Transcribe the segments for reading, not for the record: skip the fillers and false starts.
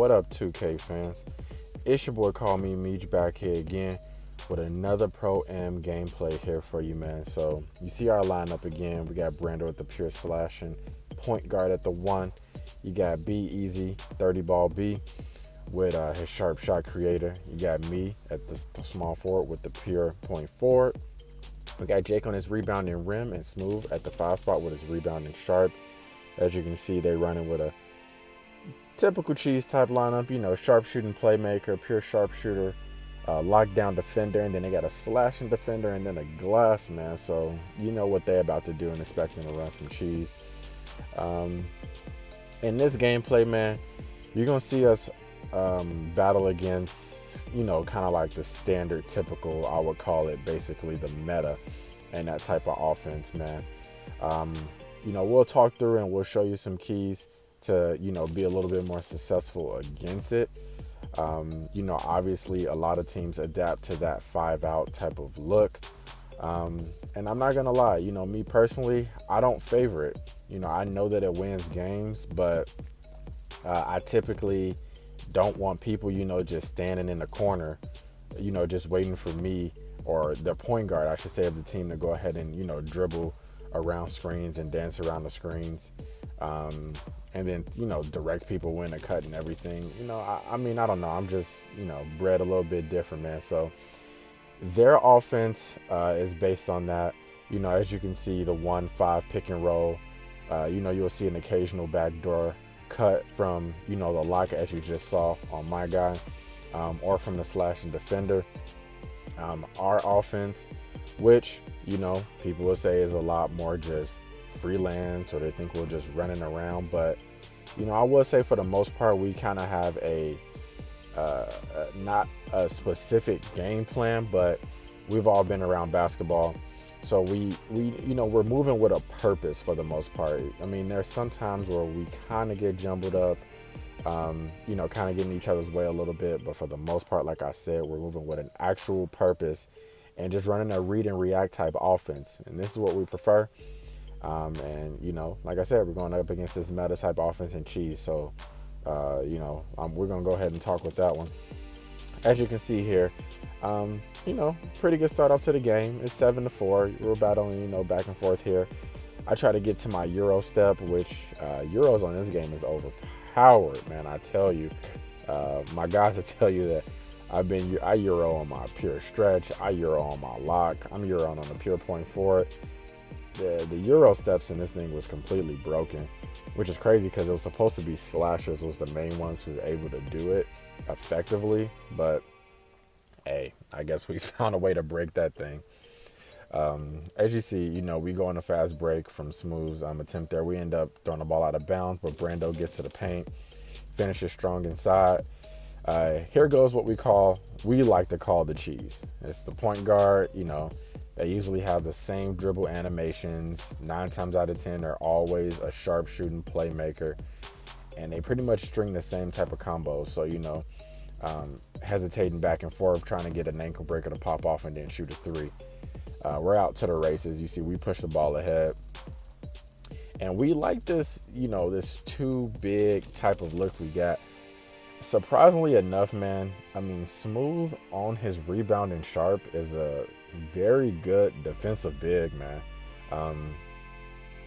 What up, 2K fans? It's your boy CallMeMeech back here again with another PROAM gameplay here for you, man. So you see our lineup again. We got Brando at the pure slashing, point guard at the 1. You got B Easy, 30 ball B with his sharp shot creator. You got me at the small forward with the pure point forward. We got Jake on his rebounding rim and Smooth at the 5 spot with his rebounding sharp. As you can see, they're running with a typical cheese type lineup, you know, sharpshooting playmaker, pure sharpshooter, lockdown defender, and then they got a slashing defender and then a glass man. So you know what they're about to do and expecting to run some cheese. In this gameplay, man, you're gonna see us battle against, you know, kind of like the standard, typical, I would call it basically the meta and that type of offense, man. You know, we'll talk through and we'll show you some keys to, you know, be a little bit more successful against it. You know, obviously a lot of teams adapt to that 5-out type of look. And I'm not gonna lie, you know, me personally, I don't favor it. You know, I know that it wins games, but I typically don't want people, you know, just standing in the corner, you know, just waiting for me or the point guard, I should say, of the team to go ahead and, you know, dribble around screens and dance around the screens, and then, you know, direct people when to cut and everything. You know, I mean, I don't know. I'm just, you know, bred a little bit different, man. So their offense is based on that. You know, as you can see, the 1-5 pick and roll. You know, you'll see an occasional backdoor cut from, you know, the lock, as you just saw on my guy, or from the slashing defender. Our offense, which, you know, people will say is a lot more just freelance, or they think we're just running around. But, you know, I will say for the most part, we kind of have a not a specific game plan, but we've all been around basketball. So we you know, we're moving with a purpose for the most part. I mean, there's some times where we kind of get jumbled up, you know, kind of getting each other's way a little bit. But for the most part, like I said, we're moving with an actual purpose and just running a read and react type offense. And this is what we prefer. And, you know, like I said, we're going up against this meta type offense and cheese. So, you know, we're going to go ahead and talk with that one. As you can see here, you know, pretty good start off to the game. It's 7-4. We're battling, you know, back and forth here. I try to get to my Euro step, which Euros on this game is overpowered, man. I tell you, my guys will tell you that I Euro on my pure stretch. I Euro on my lock. I'm Euro on the pure point forward. The Euro steps in this thing was completely broken, which is crazy because it was supposed to be slashers was the main ones who were able to do it effectively. But hey, I guess we found a way to break that thing. As you see, you know, we go on a fast break from Smooth's attempt there. We end up throwing the ball out of bounds, but Brando gets to the paint, finishes strong inside. Here goes what we like to call the cheese. It's the point guard. You know, they usually have the same dribble animations. 9 times out of 10, they're always a sharp shooting playmaker, and they pretty much string the same type of combos. So, you know, hesitating back and forth, trying to get an ankle breaker to pop off and then shoot a 3. We're out to the races. You see, we push the ball ahead, and we like this, you know, this too big type of look we got. Surprisingly enough, man, I mean, Smooth on his rebound and sharp is a very good defensive big, man.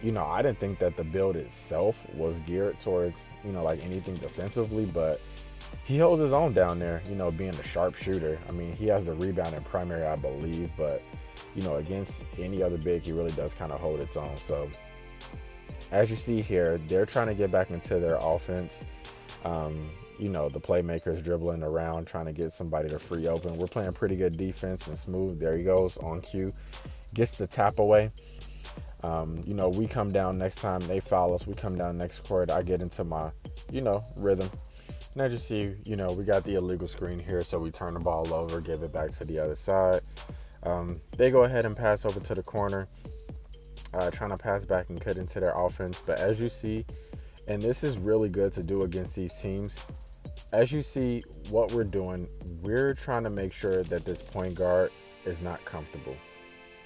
You know, I didn't think that the build itself was geared towards, you know, like anything defensively, but he holds his own down there, you know, being a sharp shooter. I mean, he has the rebound in primary, I believe, but, you know, against any other big, he really does kind of hold its own. So as you see here, they're trying to get back into their offense. You know, the playmakers dribbling around, trying to get somebody to free open. We're playing pretty good defense, and Smooth, there he goes on cue, gets the tap away. You know, we come down next time, they foul us, we come down next court, I get into my, you know, rhythm. And as you see, you know, we got the illegal screen here, so we turn the ball over, give it back to the other side. They go ahead and pass over to the corner, trying to pass back and cut into their offense. But as you see, and this is really good to do against these teams, as you see what we're doing, we're trying to make sure that this point guard is not comfortable.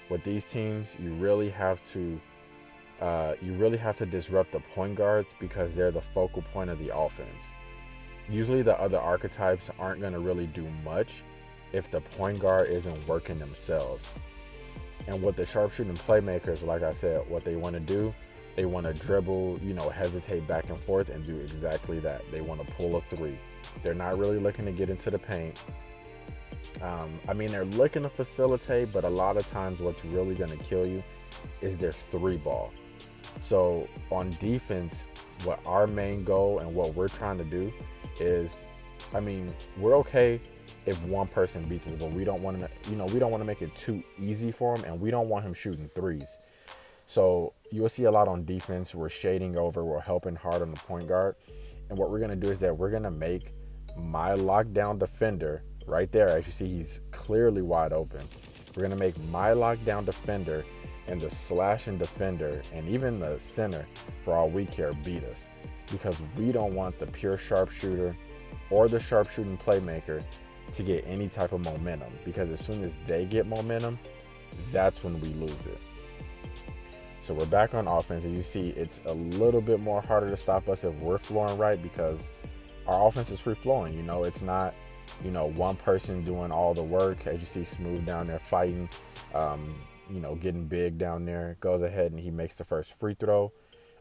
With these teams, you really have to disrupt the point guards because they're the focal point of the offense. usually the other archetypes aren't going to really do much if the point guard isn't working themselves. And what the sharpshooting playmakers, like I said, what they want to do, they want to dribble, hesitate back and forth and do exactly that. They want to pull a three. They're not really looking to get into the paint. They're looking to facilitate, but a lot of times what's really going to kill you is their three ball. So on defense, what our main goal and what we're trying to do is, we're okay if one person beats us, but we don't want to make it too easy for him, and we don't want him shooting threes. So you'll see a lot on defense. We're shading over, we're helping hard on the point guard. And what we're going to do is that we're going to make my lockdown defender right there. As you see, he's clearly wide open. We're going to make my lockdown defender and the slashing defender and even the center, for all we care, beat us, because we don't want the pure sharpshooter or the sharpshooting playmaker to get any type of momentum, because as soon as they get momentum, that's when we lose it. So we're back on offense. As you see, it's a little bit more harder to stop us if we're flowing right, because our offense is free flowing. It's not, one person doing all the work. As you see, Smooth down there fighting, getting big down there. Goes ahead and he makes the first free throw,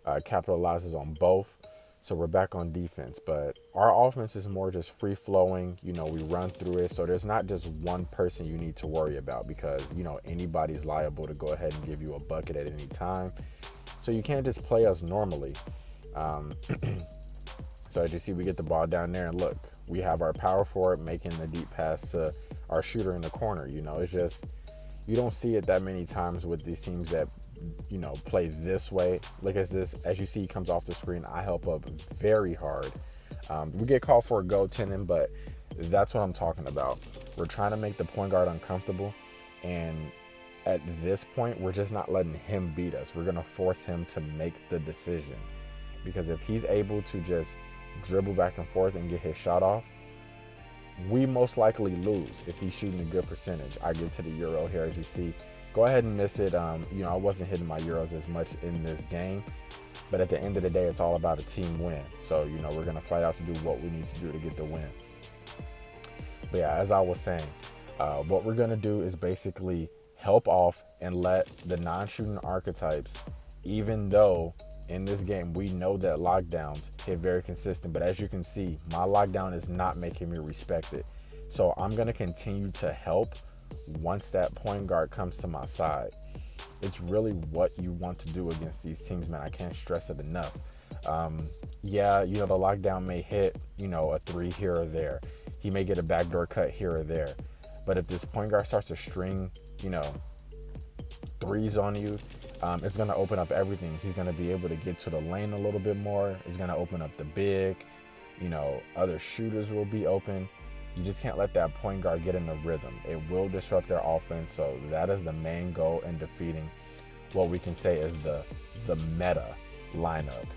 capitalizes on both. So we're back on defense, but our offense is more just free flowing. We run through it. So there's not just one person you need to worry about, because, anybody's liable to go ahead and give you a bucket at any time. So you can't just play us normally. So as you see, we get the ball down there, and look, we have our power forward making the deep pass to our shooter in the corner. It's just, you don't see it that many times with these teams that, play this way. Look at this. As you see, he comes off the screen. I help up very hard. We get called for a goaltending, but that's what I'm talking about. We're trying to make the point guard uncomfortable. And at this point, we're just not letting him beat us. We're going to force him to make the decision. Because if he's able to just dribble back and forth and get his shot off, we most likely lose if he's shooting a good percentage. I get to the Euro here, as you see. Go ahead and miss it. I wasn't hitting my Euros as much in this game. But at the end of the day, it's all about a team win. So, we're going to fight out to do what we need to do to get the win. But yeah, as I was saying, what we're going to do is basically help off and let the non-shooting archetypes, even though in this game we know that lockdowns hit very consistent, but as you can see, my lockdown is not making me respect it. So I'm going to continue to help once that point guard comes to my side. It's really what you want to do against these teams, man. I can't stress it enough. The lockdown may hit, a three here or there. He may get a backdoor cut here or there. But if this point guard starts to string, threes on you, it's going to open up everything. He's going to be able to get to the lane a little bit more. It's going to open up the big, other shooters will be open. You just can't let that point guard get in the rhythm. It will disrupt their offense. So that is the main goal in defeating what we can say is the meta lineup,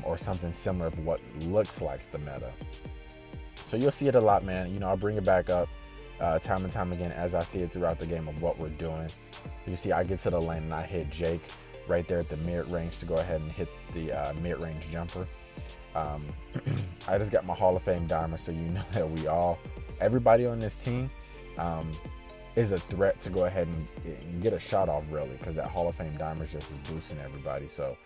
or something similar to what looks like the meta. So you'll see it a lot, man. I'll bring it back up time and time again as I see it throughout the game of what we're doing. You see, I get to the lane and I hit Jake right there at the mid-range to go ahead and hit the mid-range jumper. I just got my Hall of Fame diamond, so that everybody on this team is a threat to go ahead and get a shot off, really, because that Hall of Fame diamond just is boosting everybody. So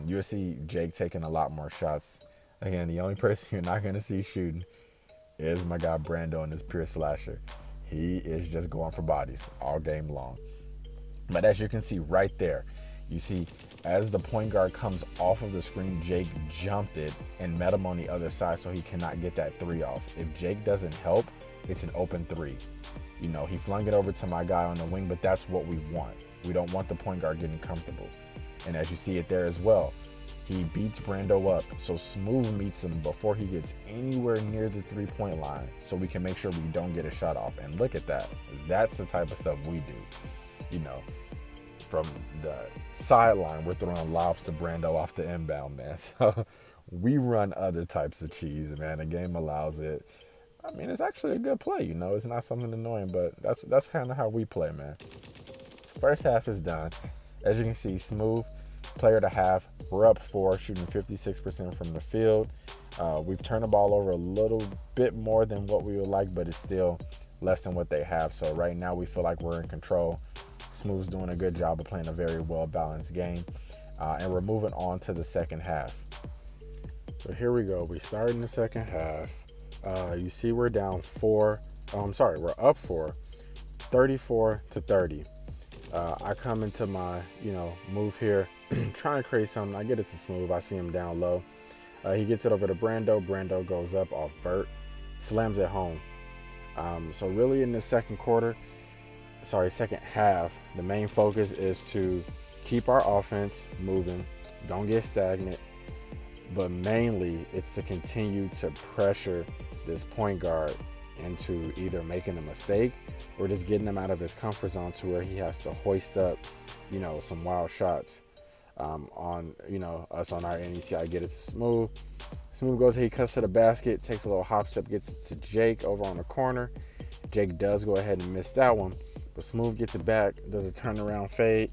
you'll see Jake taking a lot more shots. Again, the only person you're not going to see shooting is my guy Brando and his pure slasher. He is just going for bodies all game long. But as you can see right there, you see as the point guard comes off of the screen, Jake jumped it and met him on the other side, so he cannot get that three off. If Jake doesn't help, it's an open three. He flung it over to my guy on the wing, but that's what we want. We don't want the point guard getting comfortable. And as you see it there as well, he beats Brando up, so Smooth meets him before he gets anywhere near the three-point line, so we can make sure we don't get a shot off. And look at that. That's the type of stuff we do. From the sideline, we're throwing lobs to Brando off the inbound, man. So we run other types of cheese, man. The game allows it. It's actually a good play, It's not something annoying, but that's kind of how we play, man. First half is done. As you can see, Smooth, player to half. We're up 4, shooting 56% from the field. We've turned the ball over a little bit more than what we would like, but it's still less than what they have. So right now we feel like we're in control. Smooth's doing a good job of playing a very well-balanced game. And we're moving on to the second half. So here we go. We start in the second half. You see we're down four. We're up four, 34-30. I come into my, move here, trying to create something. I get it to Smooth. I see him down low. He gets it over to Brando. Brando goes up off vert, slams it home. So really in the second half, the main focus is to keep our offense moving, don't get stagnant, but mainly it's to continue to pressure this point guard into either making a mistake or just getting him out of his comfort zone to where he has to hoist up, some wild shots on, us on our end. You see I get it to Smooth. Smooth goes, he cuts to the basket, takes a little hop step, gets to Jake over on the corner. Jake does go ahead and miss that one, but Smooth gets it back, does a turnaround fade,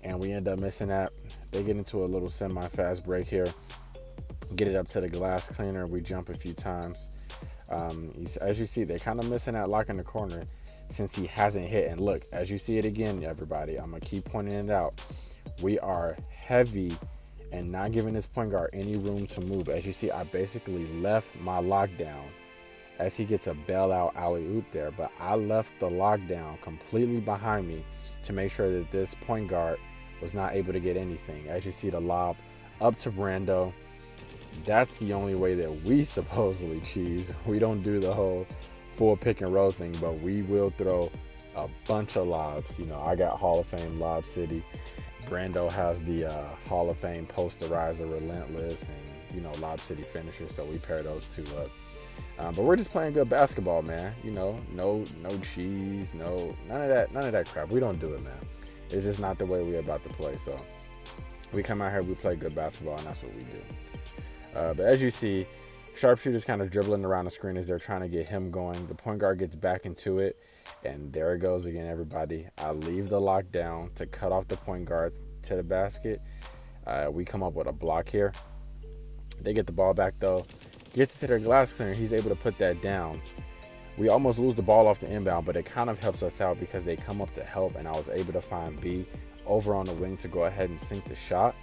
and we end up missing that. They get into a little semi-fast break here, get it up to the glass cleaner. We jump a few times. As you see, they're kind of missing that lock in the corner since he hasn't hit. And look, as you see it again, everybody, I'm going to keep pointing it out. We are heavy and not giving this point guard any room to move. As you see, I basically left my lockdown as he gets a bailout alley-oop there, but I left the lockdown completely behind me to make sure that this point guard was not able to get anything. As you see the lob up to Brando, that's the only way that we supposedly cheese. We don't do the whole full pick and roll thing, but we will throw a bunch of lobs. I got Hall of Fame Lob City. Brando has the Hall of Fame Posterizer Relentless and, Lob City finisher, so we pair those two up. But we're just playing good basketball, man. No cheese, none of that crap. We don't do it, man. It's just not the way we're about to play. So we come out here, we play good basketball, and that's what we do. But as you see, sharpshooter's kind of dribbling around the screen as they're trying to get him going. The point guard gets back into it, and there it goes again, everybody. I leave the lockdown to cut off the point guard to the basket. We come up with a block here. They get the ball back, though. Gets to their glass cleaner. He's able to put that down. We almost lose the ball off the inbound, but it kind of helps us out because they come up to help, and I was able to find B over on the wing to go ahead and sink the shot.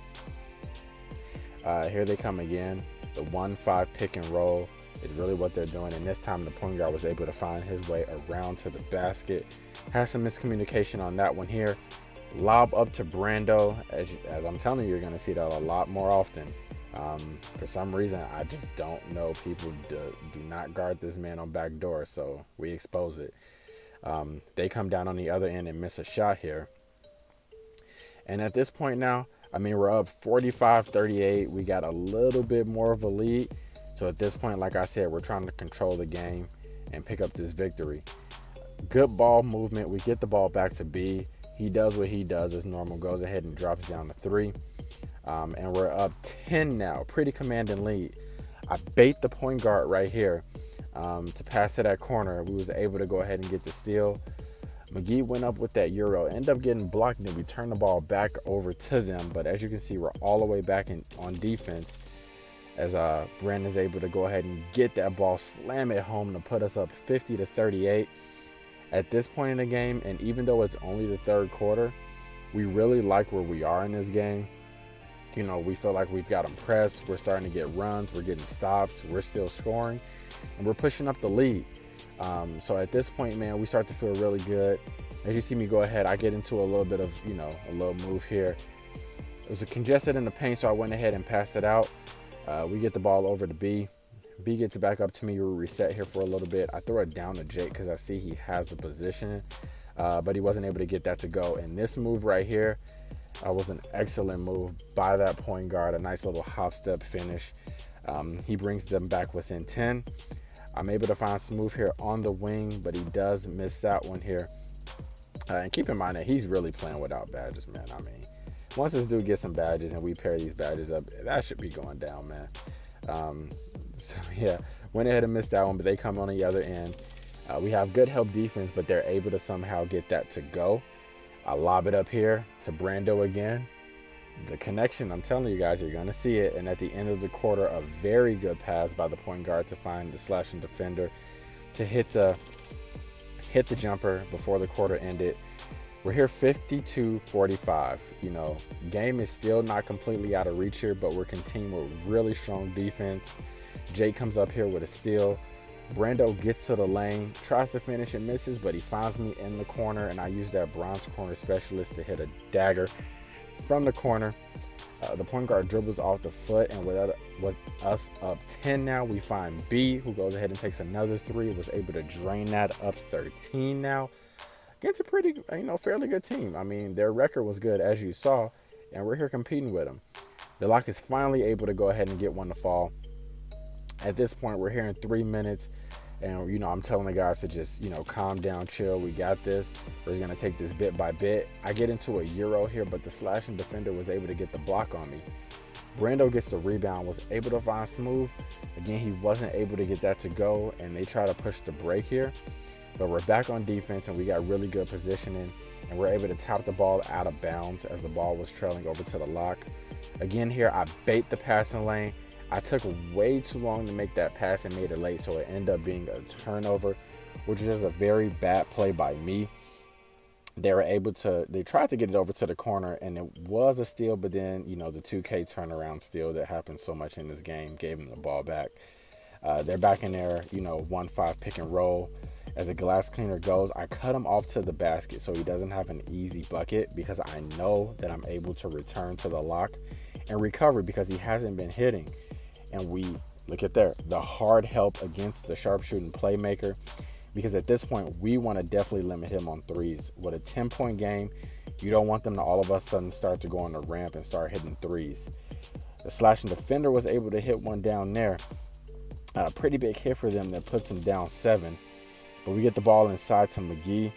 Here they come again. The 1-5 pick and roll is really what they're doing. And this time the point guard was able to find his way around to the basket. Has some miscommunication on that one here. Lob up to Brando. As I'm telling you, you're going to see that a lot more often. For some reason, I just don't know. People do not guard this man on backdoor, so we expose it. They come down on the other end and miss a shot here. And at this point now, we're up 45-38. We got a little bit more of a lead. So at this point, like I said, we're trying to control the game and pick up this victory. Good ball movement. We get the ball back to B. He does what he does as normal. Goes ahead and drops down to 3. And we're up 10 now. Pretty commanding lead. I bait the point guard right here to pass to that corner. We was able to go ahead and get the steal. McGee went up with that Euro, ended up getting blocked, and then we turn the ball back over to them. But as you can see, we're all the way back on defense as Brandon's able to go ahead and get that ball, slam it home to put us up 50-38 at this point in the game. And even though it's only the third quarter, we really like where we are in this game. We feel like we've got them pressed. We're starting to get runs. We're getting stops. We're still scoring, and we're pushing up the lead. So at this point, man, we start to feel really good. As you see me go ahead, I get into a little bit of, a little move here. It was congested in the paint, so I went ahead and passed it out. We get the ball over to B. B gets it back up to me. We reset here for a little bit. I throw it down to Jake because I see he has the position, but he wasn't able to get that to go. And this move right here was an excellent move by that point guard. A nice little hop step finish. He brings them back within 10. I'm able to find Smooth here on the wing, but he does miss that one here. And keep in mind that he's really playing without badges, man. Once this dude gets some badges and we pair these badges up, that should be going down, man. So, yeah, went ahead and missed that one, but they come on the other end. We have good help defense, but they're able to somehow get that to go. I lob it up here to Brando again. The connection, I'm telling you guys, you're going to see it. And at the end of the quarter, a very good pass by the point guard to find the slashing defender to hit the jumper before the quarter ended. We're here 52-45. You know, game is still not completely out of reach here, but we're continuing with really strong defense. Jake comes up here with a steal. Brando gets to the lane, tries to finish and misses, but he finds me in the corner, and I use that bronze corner specialist to hit a dagger from the corner. The point guard dribbles off the foot, and with us up 10 now, we find B, who goes ahead and takes another three, was able to drain that, up 13 now. Against a pretty, fairly good team. I mean, their record was good, as you saw, and we're here competing with them. The Lock is finally able to go ahead and get one to fall. At this point, we're here in 3 minutes, and, I'm telling the guys to just, calm down, chill. We got this. We're going to take this bit by bit. I get into a Euro here, but the slashing defender was able to get the block on me. Brando gets the rebound, was able to find Smooth. Again, he wasn't able to get that to go, and they try to push the break here. But we're back on defense, and we got really good positioning, and we're able to tap the ball out of bounds as the ball was trailing over to the Lock. Again here, I bait the passing lane. I took way too long to make that pass and made it late, so it ended up being a turnover, which is just a very bad play by me. They tried to get it over to the corner, and it was a steal, but then, the 2K turnaround steal that happens so much in this game gave them the ball back. They're back in there, 1-5 pick and roll. As the glass cleaner goes, I cut him off to the basket so he doesn't have an easy bucket, because I know that I'm able to return to the Lock and recover because he hasn't been hitting. And we look at there, the hard help against the sharpshooting playmaker, because at this point we want to definitely limit him on threes. With a 10-point game, you don't want them to all of a sudden start to go on the ramp and start hitting threes. The slashing defender was able to hit one down there. A pretty big hit for them that puts him down 7. But we get the ball inside to McGee.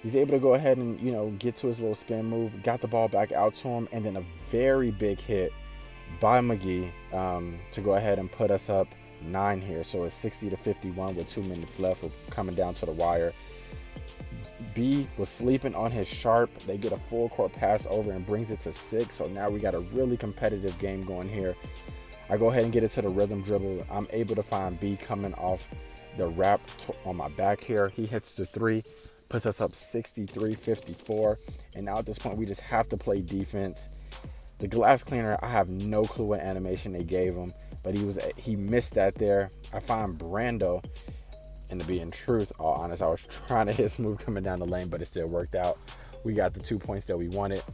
He's able to go ahead and, get to his little spin move, got the ball back out to him, and then a very big hit by McGee to go ahead and put us up 9 here. So it's 60-51 with 2 minutes left. We're coming down to the wire. B was sleeping on his sharp. They get a full court pass over and brings it to 6. So now we got a really competitive game going here. I go ahead and get it to the rhythm dribble. I'm able to find B coming off the wrap on my back here. He hits the 3, puts us up 63-54. And now at this point, we just have to play defense. The glass cleaner, I have no clue what animation they gave him, but he missed that there. I find Brando, and to be in truth, all honest, I was trying to hit Smooth coming down the lane, but it still worked out. We got the 2 points that we wanted.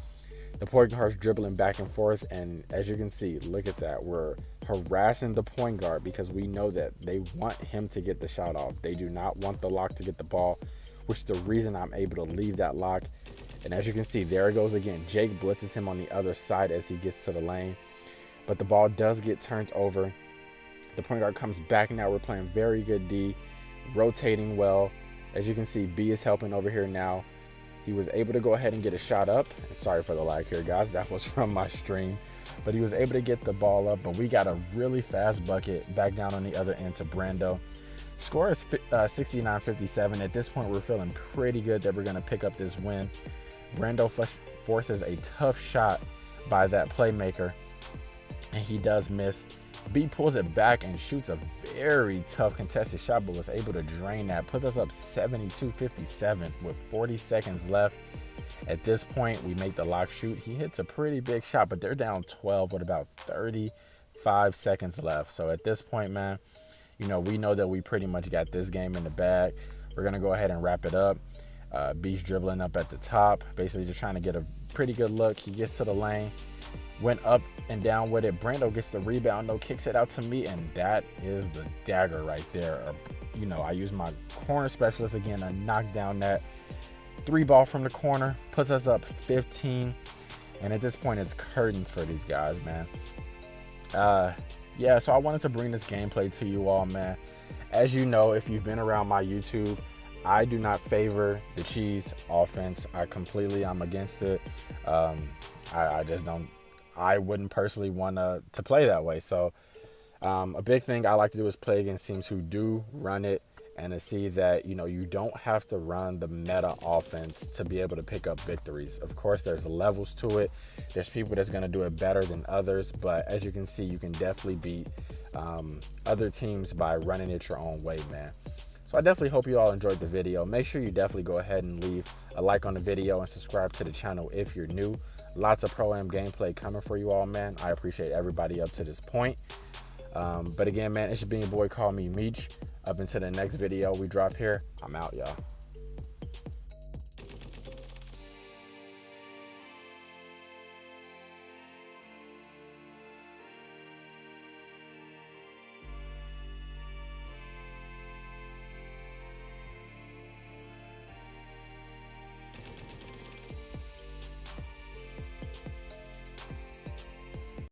The point guard's dribbling back and forth, and as you can see, look at that. We're harassing the point guard because we know that they want him to get the shot off. They do not want the Lock to get the ball, which is the reason I'm able to leave that Lock. And as you can see, there it goes again. Jake blitzes him on the other side as he gets to the lane, but the ball does get turned over. The point guard comes back now. We're playing very good D, rotating well. As you can see, B is helping over here now. He was able to go ahead and get a shot up. Sorry for the lag here, guys. That was from my stream. But he was able to get the ball up. But we got a really fast bucket back down on the other end to Brando. Score is 69-57. At this point, we're feeling pretty good that we're going to pick up this win. Brando forces a tough shot by that playmaker, and he does miss. B pulls it back and shoots a very tough contested shot, but was able to drain that. Puts us up 72-57 with 40 seconds left. At this point, we make the Lock shoot. He hits a pretty big shot, but they're down 12 with about 35 seconds left. So at this point, man, we know that we pretty much got this game in the bag. We're going to go ahead and wrap it up. B's dribbling up at the top, basically just trying to get a pretty good look. He gets to the lane, went up and down with it. Brando gets the rebound, kicks it out to me, and that is the dagger right there. I use my corner specialist again to knock down that 3 ball from the corner, puts us up 15. And at this point, it's curtains for these guys, man. Yeah, so I wanted to bring this gameplay to you all, man. As you know, if you've been around my YouTube, I do not favor the cheese offense. I'm against it. I just don't. I wouldn't personally want to play that way. So a big thing I like to do is play against teams who do run it and to see that, you know, you don't have to run the meta offense to be able to pick up victories. Of course, there's levels to it. There's people that's going to do it better than others, but as you can see, you can definitely beat other teams by running it your own way, man. So I definitely hope you all enjoyed the video. Make sure you definitely go ahead and leave a like on the video and subscribe to the channel if you're new. Lots of Pro-Am gameplay coming for you all, man. I appreciate everybody up to this point. But again, man, it's been your boy, CallMeMeech. Up until the next video we drop here, I'm out, y'all.